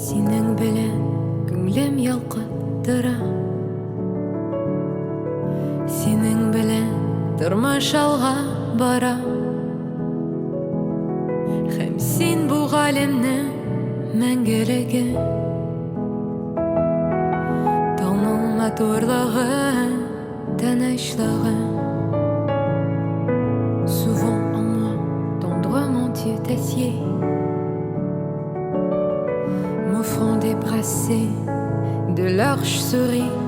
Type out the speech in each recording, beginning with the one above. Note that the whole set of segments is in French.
Синең белән күңлем ялкып тора. Синең белән тормыш алга бара. Һәм син бу галемнең мәңгелеге. Таңның матурлыгы, тынычлыгы. Souvent en moi, tendrement tu t'assieds, m'offrant des brassées de larges sourires.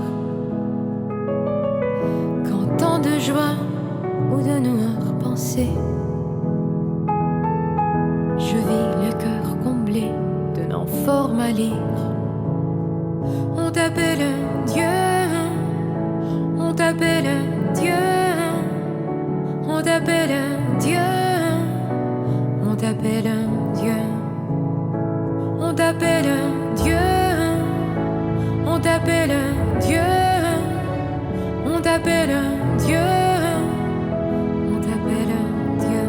Quand tant de joie ou de noires pensées, je vis le cœur comblé de l'enforme à lire. On t'appelle Dieu, on t'appelle Dieu, on t'appelle Dieu, on t'appelle Dieu, on t'appelle Dieu, on t'appelle Dieu, on t'appelle Dieu, on t'appelle Dieu.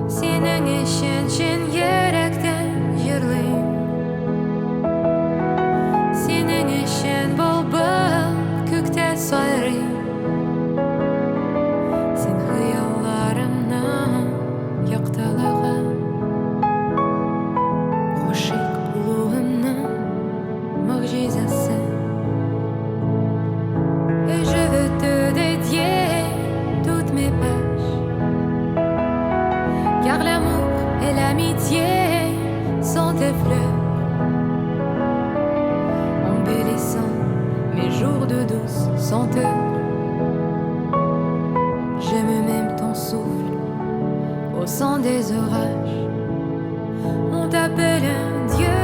Senin için yürekten yırlayım. Senin için bul kökte sarayım. Sen hıyallarımdan yaktalağa. Hoşik buluğumdan mucizesi. Et je veux te dédier toutes mes pages, car l'amour et l'amitié sont tes fleurs, embellissant mes jours de douce senteur. J'aime même ton souffle au son des orages. On t'appelle Dieu,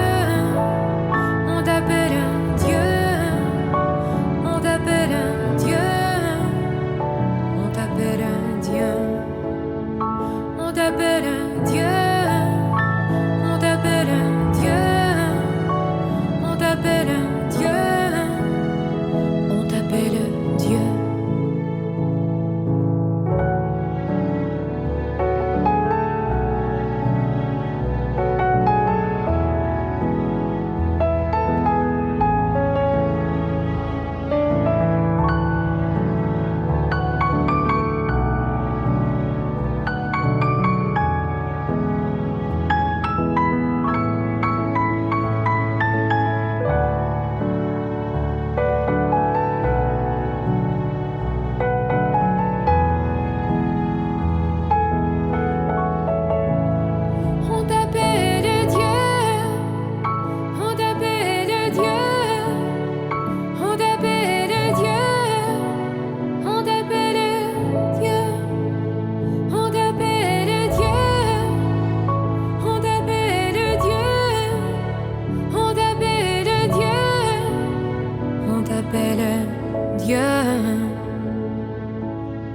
on t'appelle Dieu, on t'appelle Dieu, on t'appelle Dieu, on t'appelle Dieu, on t'appelle Dieu, on t'appelle Dieu, on t'appelle Dieu.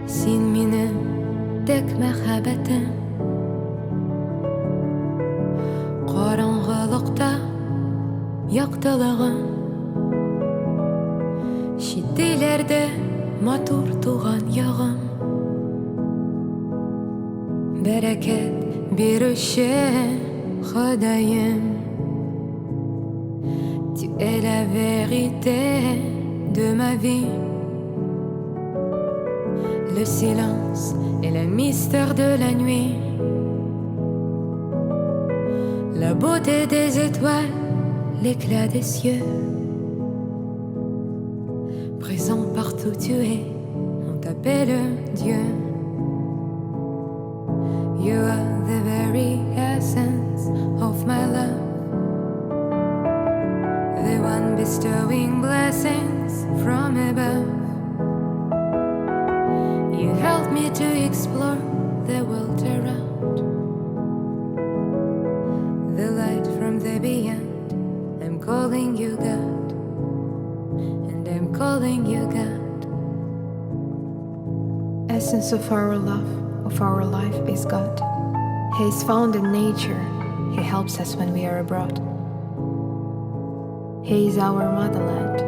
Син минем тек мәхәббәтем. Караңгылыкта яктылыгым. Читтеләрдә матур туган ягым. Бәрәкәт бирүче Ходаем. Tu es la vérité de ma vie. Le silence et le mystère de la nuit. La beauté des étoiles, l'éclat des cieux. Présent partout tu es, on t'appelle Dieu. You are the very essence of my love. The one bestowing blessings from above. You help me to explore the world around. The light from the beyond. I'm calling you God, and I'm calling you God. Essence of our love, of our life is God. He is found in nature. He helps us when we are abroad. He is our motherland.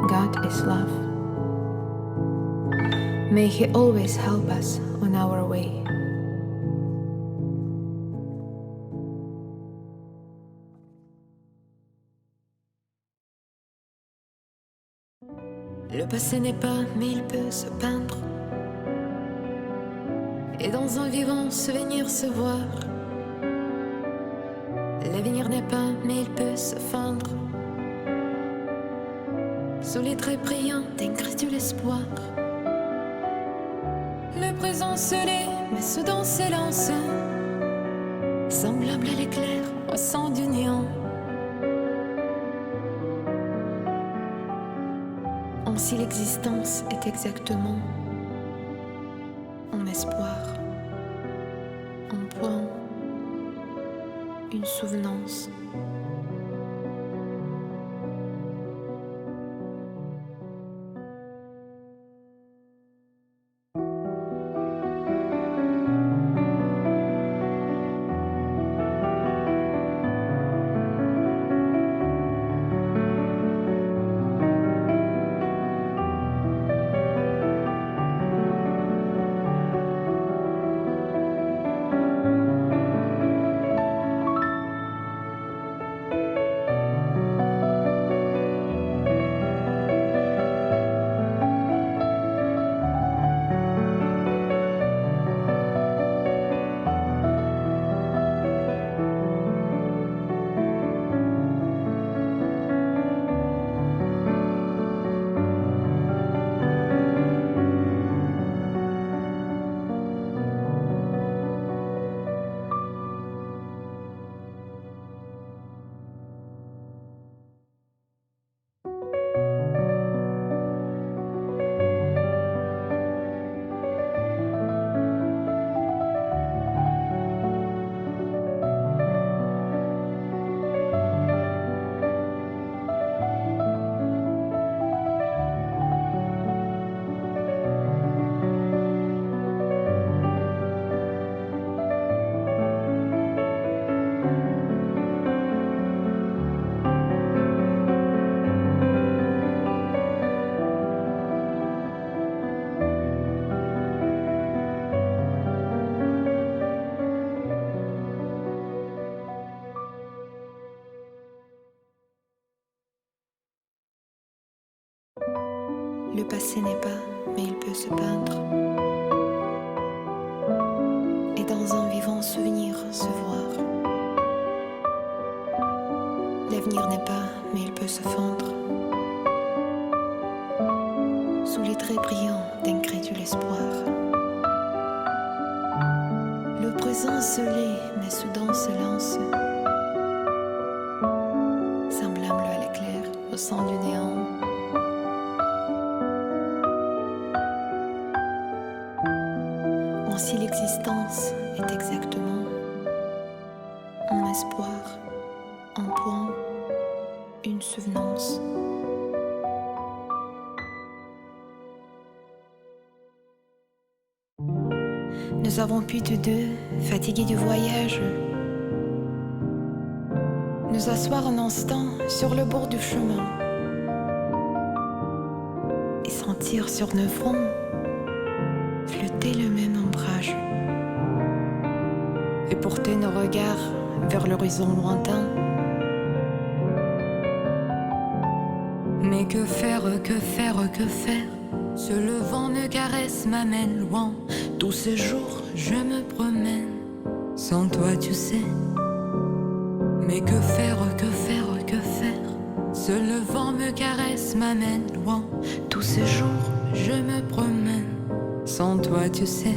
God is love. May He always help us on our way. Le passé n'est pas, mais il peut se peindre. Et dans un vivant souvenir se voir. L'avenir n'est pas, mais il peut se feindre. Sous les traits brillants d'incrédule espoir. Le présent se l'est, mais soudain s'élance. Semblable à l'éclair au sang du néant. Si l'existence est exactement un espoir, un point, une souvenance. Le passé n'est pas, mais il peut se peindre. Et dans un vivant souvenir se voir. L'avenir n'est pas, mais il peut se fendre. Sous les traits brillants d'incrédule espoir. Le présent se l'est, mais soudain se lance. Semblable à l'éclair au sang du néant. Si l'existence est exactement un espoir, un point, une souvenance. Nous avons pu tous deux, fatigués du voyage, nous asseoir un instant sur le bord du chemin et sentir sur nos fronts flotter le même ombrage et porter nos regards vers l'horizon lointain. Mais que faire, que faire, que faire? Ce le vent me caresse, m'amène loin. Tous ces jours, je me promène. Sans toi, tu sais. Mais que faire, que faire, que faire? Ce le vent me caresse, m'amène loin. Tous ces jours, je me promène. Sans toi, tu sais.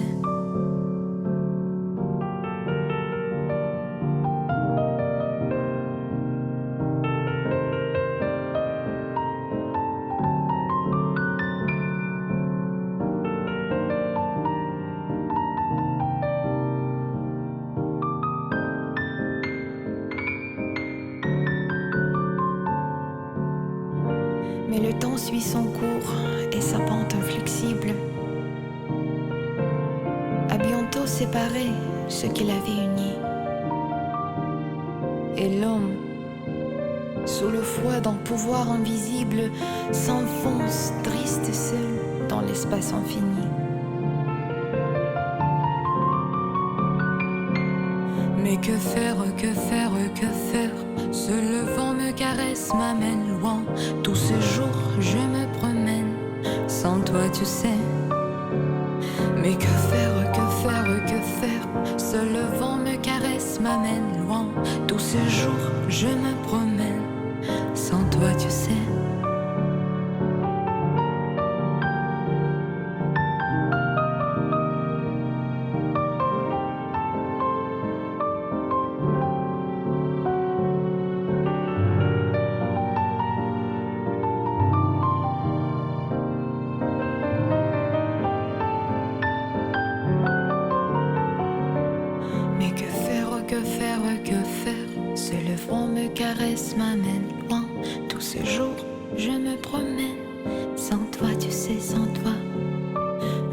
Mais le temps suit son cours et sa pente inflexible. À bientôt séparer ce qui l'avait uni. Et l'homme, sous le fouet d'un pouvoir invisible, s'enfonce triste et seul dans l'espace infini. Mais que faire, que faire, que faire? Ce le vent me caresse, m'amène loin. Tous ces jours, je me promène. tu sais. Mais que faire, que faire, que faire? Seul le vent me caresse, m'amène loin. Tous ces jours, je me promène. Sans toi, tu sais. Mais que faire, que faire, que faire? Seul le vent me caresse, m'amène loin. Tous ces jours, je me promène. Sans toi, tu sais, sans toi.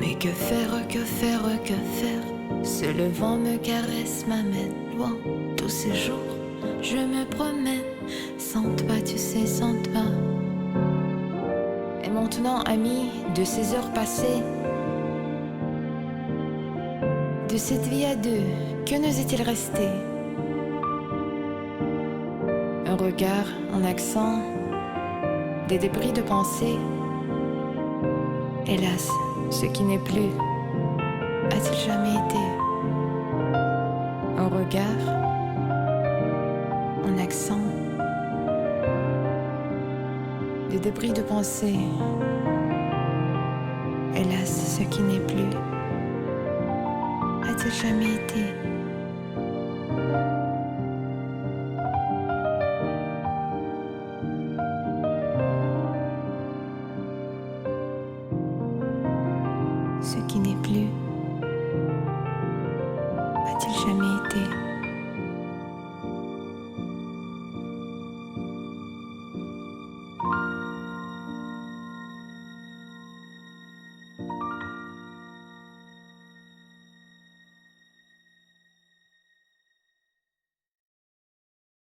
Mais que faire, que faire, que faire? Seul le vent me caresse, m'amène loin. Tous ces jours, je me promène. Sans toi, tu sais, sans toi. Et maintenant, amis, de ces heures passées, de cette vie à deux, que nous est-il resté? Un regard, un accent, des débris de pensée. Hélas, ce qui n'est plus, a-t-il jamais été? Un regard, un accent, des débris de pensée. Hélas, ce qui n'est plus, a-t-il jamais été?